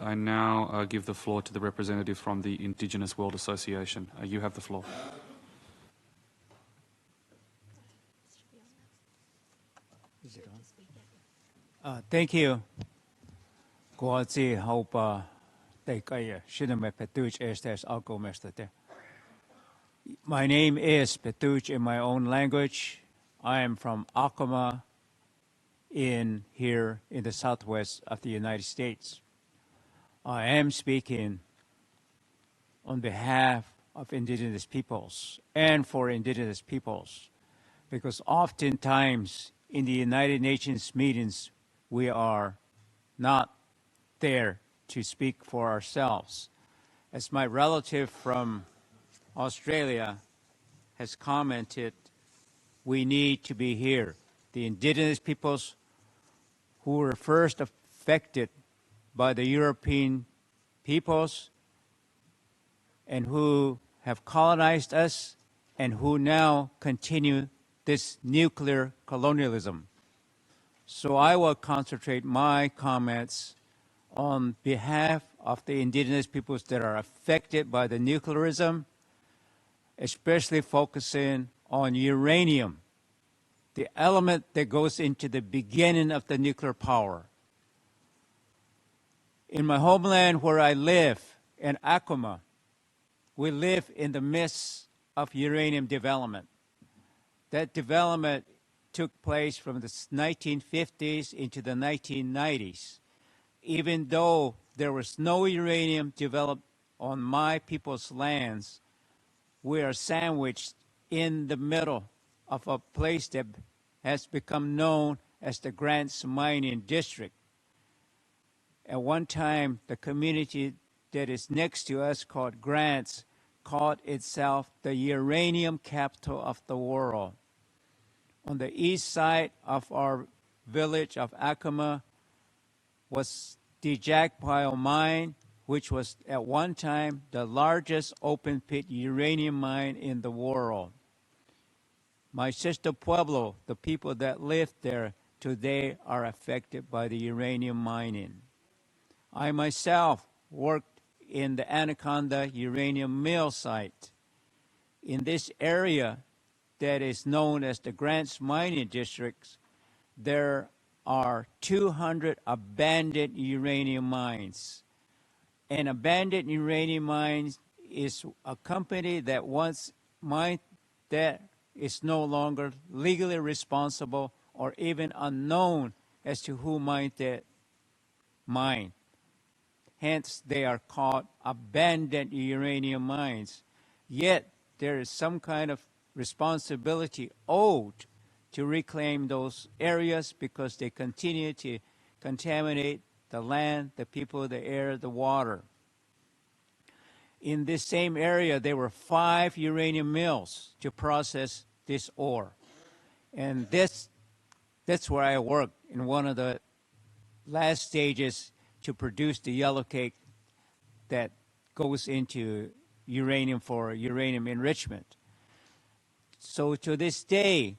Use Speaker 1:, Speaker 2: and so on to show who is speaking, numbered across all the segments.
Speaker 1: I now give the floor to the representative from the Indigenous World Association. You have the floor.
Speaker 2: Is it on? Thank you. My name is Petuj in my own language. I am from Acoma here in the southwest of the United States. I am speaking on behalf of indigenous peoples and for indigenous peoples, because oftentimes in the United Nations meetings, we are not there to speak for ourselves. As my relative from Australia has commented, we need to be here. The indigenous peoples who were first affected by the European peoples and who have colonized us and who now continue this nuclear colonialism. So I will concentrate my comments on behalf of the indigenous peoples that are affected by the nuclearism, especially focusing on uranium, the element that goes into the beginning of the nuclear power. In my homeland where I live, in Acoma, we live in the midst of uranium development. That development took place from the 1950s into the 1990s. Even though there was no uranium developed on my people's lands, we are sandwiched in the middle of a place that has become known as the Grants Mining District. At one time, the community that is next to us called Grants called itself the uranium capital of the world. On the east side of our village of Acoma was the Jackpile mine, which was at one time the largest open pit uranium mine in the world. My sister Pueblo, the people that live there today, are affected by the uranium mining. I myself worked in the Anaconda uranium mill site. In this area that is known as the Grants Mining Districts, there are 200 abandoned uranium mines. An abandoned uranium mine is a company that once mined that is no longer legally responsible or even unknown as to who mined that mine. Hence, they are called abandoned uranium mines. Yet, there is some kind of responsibility owed to reclaim those areas because they continue to contaminate the land, the people, the air, the water. In this same area, there were 5 uranium mills to process this ore. And that's where I worked in one of the last stages to produce the yellow cake that goes into uranium for uranium enrichment. So to this day,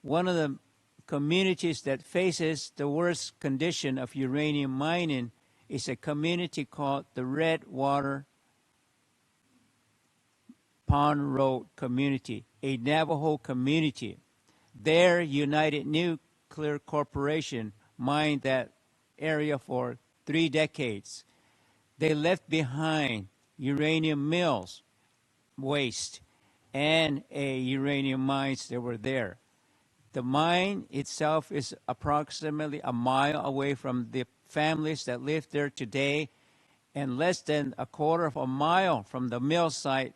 Speaker 2: one of the communities that faces the worst condition of uranium mining is a community called the Redwater Pond Road community, a Navajo community. Their United Nuclear Corporation mined that area for 3 decades. They left behind uranium mills, waste, and uranium mines that were there. The mine itself is approximately a mile away from the families that live there today, and less than a quarter of a mile from the mill site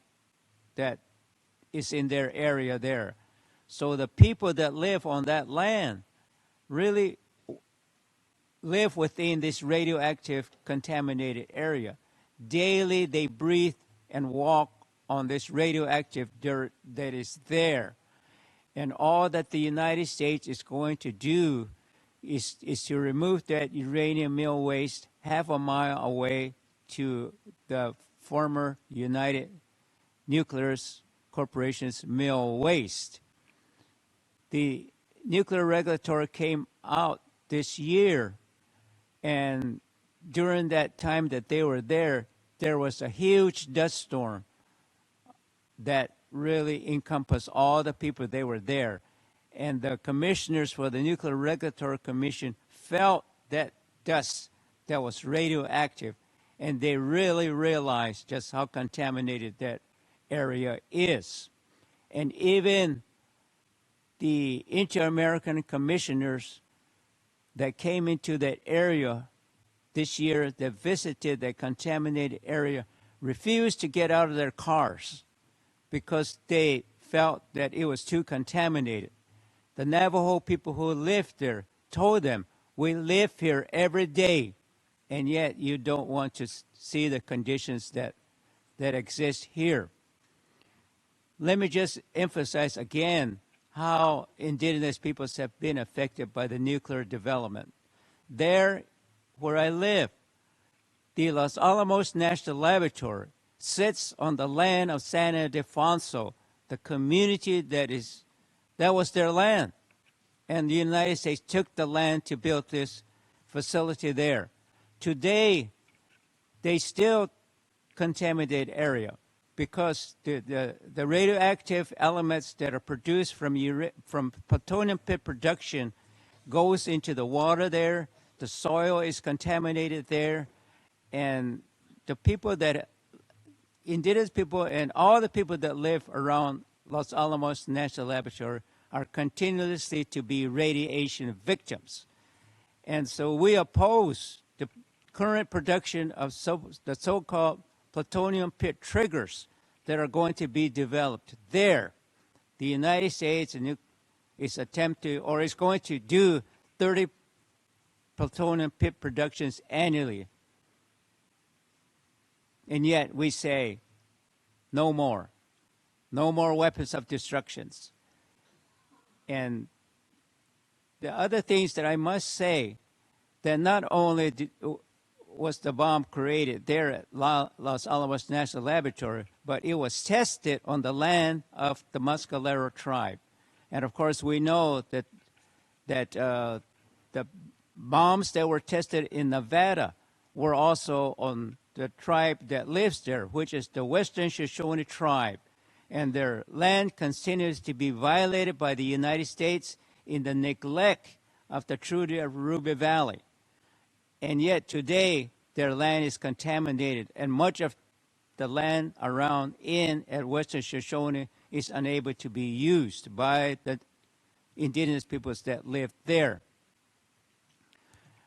Speaker 2: that is in their area there. So the people that live on that land really live within this radioactive contaminated area. Daily they breathe and walk on this radioactive dirt that is there. And all that the United States is going to do is to remove that uranium mill waste half a mile away to the former United Nuclear Corporation's mill waste. The nuclear regulator came out this year and during that time that they were there was a huge dust storm that really encompassed all the people they were there. And the commissioners for the Nuclear Regulatory Commission felt that dust that was radioactive, and they really realized just how contaminated that area is. And even the Inter-American commissioners that came into that area this year that visited that contaminated area refused to get out of their cars because they felt that it was too contaminated. The Navajo people who lived there told them, we live here every day, and yet you don't want to see the conditions that exist here. Let me just emphasize again how indigenous peoples have been affected by the nuclear development. There, where I live, the Los Alamos National Laboratory sits on the land of San Ildefonso, the community that was their land. And the United States took the land to build this facility there. Today, they still contaminate area because the radioactive elements that are produced from plutonium pit production goes into the water there. The soil is contaminated there. And the people indigenous people and all the people that live around Los Alamos National Laboratory are continuously to be radiation victims. And so we oppose the current production of the so-called plutonium pit triggers that are going to be developed there. The United States is going to do 30 plutonium pit productions annually. And yet we say, no more. No more weapons of destructions. And the other things that I must say, that not only was the bomb created there at Los Alamos National Laboratory, but it was tested on the land of the Mescalero tribe. And of course, we know that the bombs that were tested in Nevada were also on the tribe that lives there, which is the Western Shoshone tribe. And their land continues to be violated by the United States in the neglect of the Treaty of Ruby Valley. And yet today, their land is contaminated, and much of the land around at Western Shoshone is unable to be used by the indigenous peoples that live there.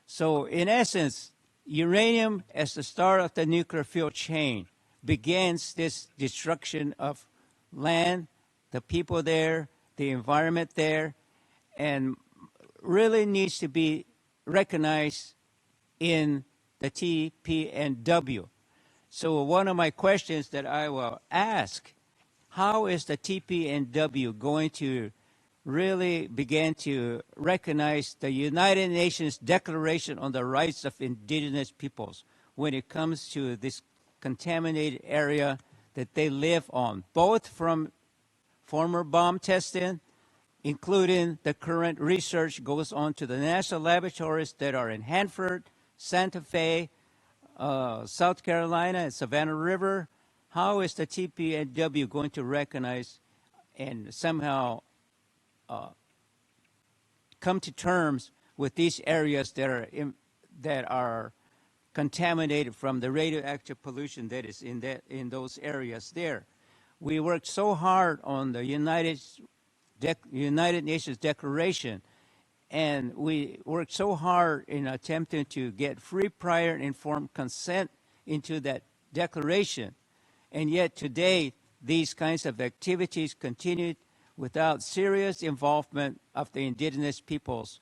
Speaker 2: So in essence, uranium as the start of the nuclear fuel chain begins this destruction of land, the people there, the environment there, and really needs to be recognized in the TPNW. So one of my questions that I will ask, how is the TPNW going to really begin to recognize the United Nations Declaration on the Rights of Indigenous Peoples when it comes to this contaminated area that they live on, both from former bomb testing, including the current research goes on to the national laboratories that are in Hanford, Santa Fe, South Carolina, and Savannah River. How is the TPNW going to recognize and somehow come to terms with these areas that are contaminated from the radioactive pollution that is in those areas there? We worked so hard on the United Nations Declaration, and we worked so hard in attempting to get free, prior, and informed consent into that declaration. And yet today, these kinds of activities continue without serious involvement of the indigenous peoples.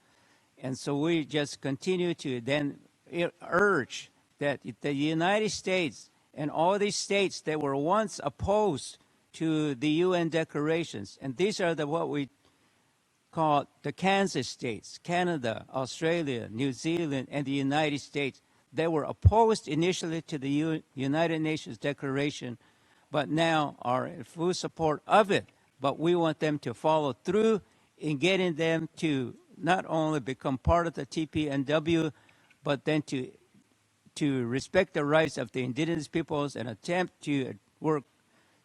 Speaker 2: And so we just continue to then urge that the United States and all these states that were once opposed to the UN declarations, and these are what we call the Kansas states, Canada, Australia, New Zealand, and the United States. They were opposed initially to the United Nations Declaration, but now are in full support of it. But we want them to follow through in getting them to not only become part of the TPNW, but then to to respect the rights of the indigenous peoples and attempt to work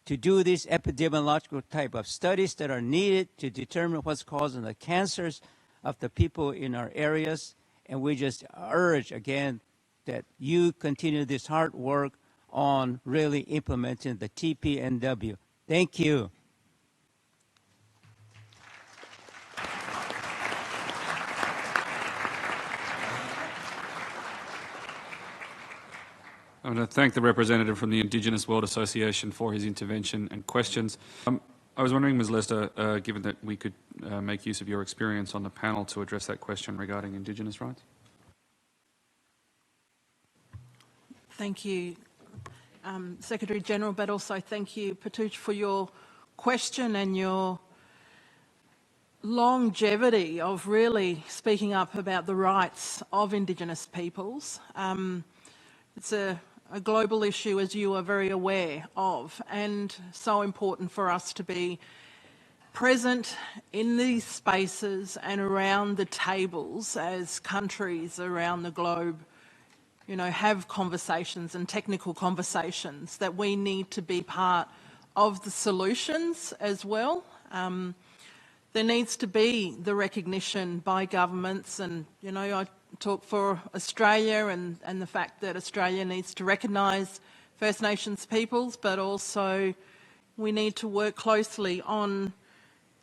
Speaker 2: to do these epidemiological type of studies that are needed to determine what's causing the cancers of the people in our areas. And we just urge again that you continue this hard work on really implementing the TPNW. Thank you.
Speaker 1: I want to thank the representative from the Indigenous World Association for his intervention and questions. I was wondering, Ms. Lester, given that we could make use of your experience on the panel to address that question regarding Indigenous rights.
Speaker 3: Thank you, Secretary General, but also thank you, Patuch, for your question and your longevity of really speaking up about the rights of Indigenous peoples. It's a global issue, as you are very aware of, and so important for us to be present in these spaces and around the tables as countries around the globe, you know, have conversations and technical conversations, that we need to be part of the solutions as well. There needs to be the recognition by governments, and, you know, I talk for Australia and the fact that Australia needs to recognise First Nations peoples, but also we need to work closely on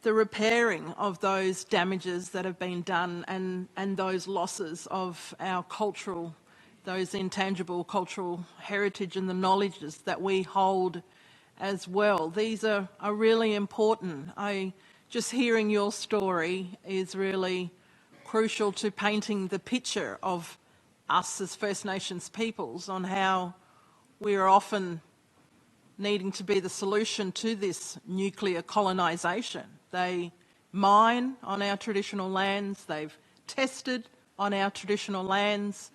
Speaker 3: the repairing of those damages that have been done and those losses of our cultural, those intangible cultural heritage and the knowledges that we hold as well. These are really important. Just hearing your story is really crucial to painting the picture of us as First Nations peoples on how we are often needing to be the solution to this nuclear colonisation. They mine on our traditional lands, they've tested on our traditional lands,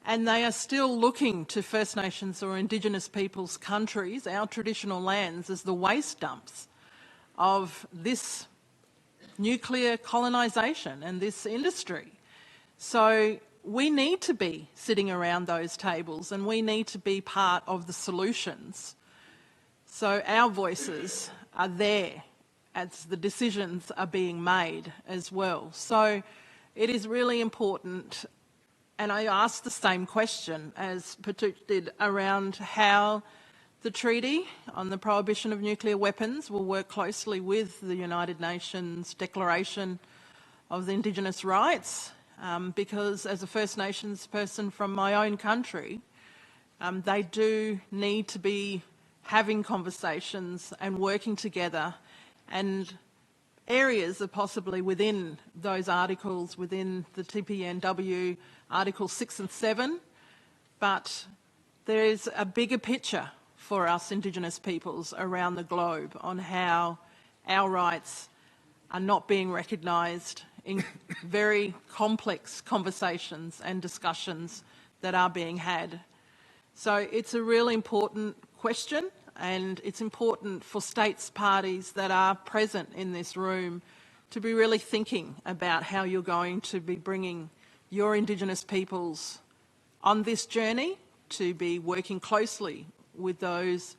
Speaker 3: and they are still looking to First Nations or Indigenous peoples' countries, our traditional lands, as the waste dumps of this nuclear colonisation and this industry. So we need to be sitting around those tables and we need to be part of the solutions. So our voices are there as the decisions are being made as well. So it is really important, and I asked the same question as Patuch did around how the Treaty on the Prohibition of Nuclear Weapons will work closely with the United Nations Declaration of the Indigenous Rights, because as a First Nations person from my own country, they do need to be having conversations and working together, and areas are possibly within those articles, within the TPNW, Articles 6 and 7, but there is a bigger picture for us Indigenous peoples around the globe on how our rights are not being recognised in very complex conversations and discussions that are being had. So it's a really important question, and it's important for states parties that are present in this room to be really thinking about how you're going to be bringing your Indigenous peoples on this journey, to be working closely with those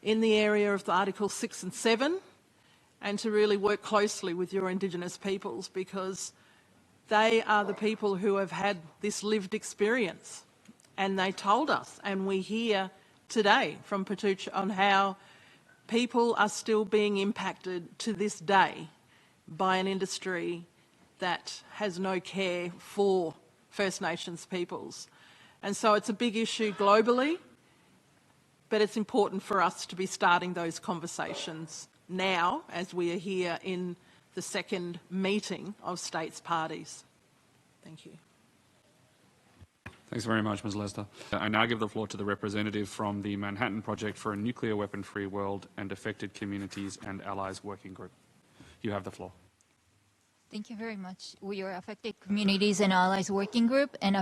Speaker 3: in the area of the Articles 6 and 7, and to really work closely with your Indigenous peoples, because they are the people who have had this lived experience. And they told us, and we hear today from Patuch on how people are still being impacted to this day by an industry that has no care for First Nations peoples. And so it's a big issue globally, but it's important for us to be starting those conversations now as we are here in the second meeting of states parties. Thank you.
Speaker 1: Thanks very much, Ms. Lester. I now give the floor to the representative from the Manhattan Project for a Nuclear Weapon-Free World and Affected Communities and Allies Working Group. You have the floor.
Speaker 4: Thank you very much. We are Affected Communities and Allies Working Group and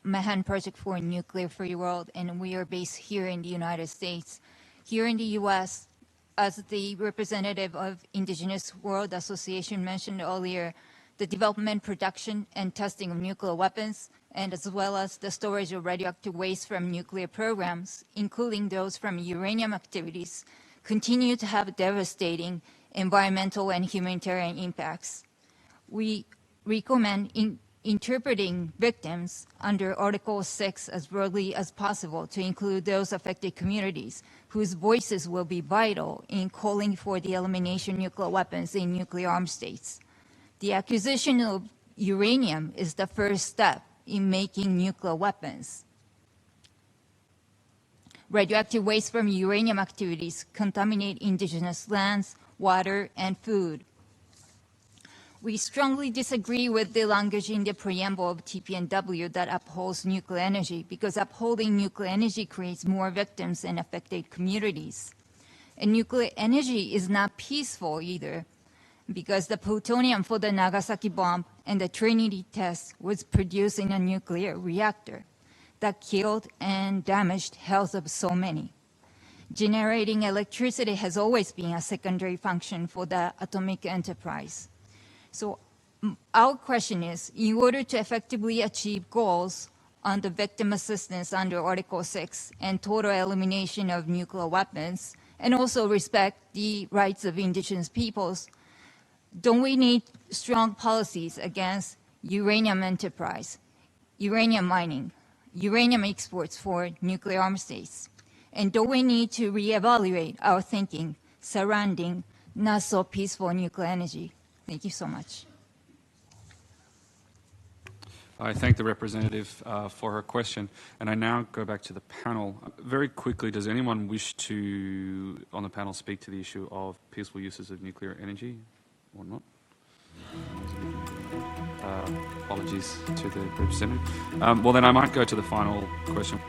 Speaker 4: Manhattan Project for a Nuclear Free World, and we are based here in the United States. Here in the U.S., as the representative of Indigenous World Association mentioned earlier, the development, production, and testing of nuclear weapons and as well as the storage of radioactive waste from nuclear programs, including those from uranium activities, continue to have devastating environmental and humanitarian impacts. We recommend interpreting victims under Article 6 as broadly as possible to include those affected communities whose voices will be vital in calling for the elimination of nuclear weapons in nuclear armed states. The acquisition of uranium is the first step in making nuclear weapons. Radioactive waste from uranium activities contaminate indigenous lands, water, and food. We strongly disagree with the language in the preamble of TPNW that upholds nuclear energy, because upholding nuclear energy creates more victims and affected communities. And nuclear energy is not peaceful either, because the plutonium for the Nagasaki bomb and the Trinity test was produced in a nuclear reactor that killed and damaged health of so many. Generating electricity has always been a secondary function for the atomic enterprise. So our question is, in order to effectively achieve goals on the victim assistance under Article 6 and total elimination of nuclear weapons, and also respect the rights of indigenous peoples, don't we need strong policies against uranium enterprise, uranium mining, uranium exports for nuclear armed states? And don't we need to reevaluate our thinking surrounding not so peaceful nuclear energy? Thank you so much.
Speaker 1: I thank the representative for her question, and I now go back to the panel. Very quickly, does anyone wish to, on the panel, speak to the issue of peaceful uses of nuclear energy or not? Apologies to the representative. Well, then I might go to the final question.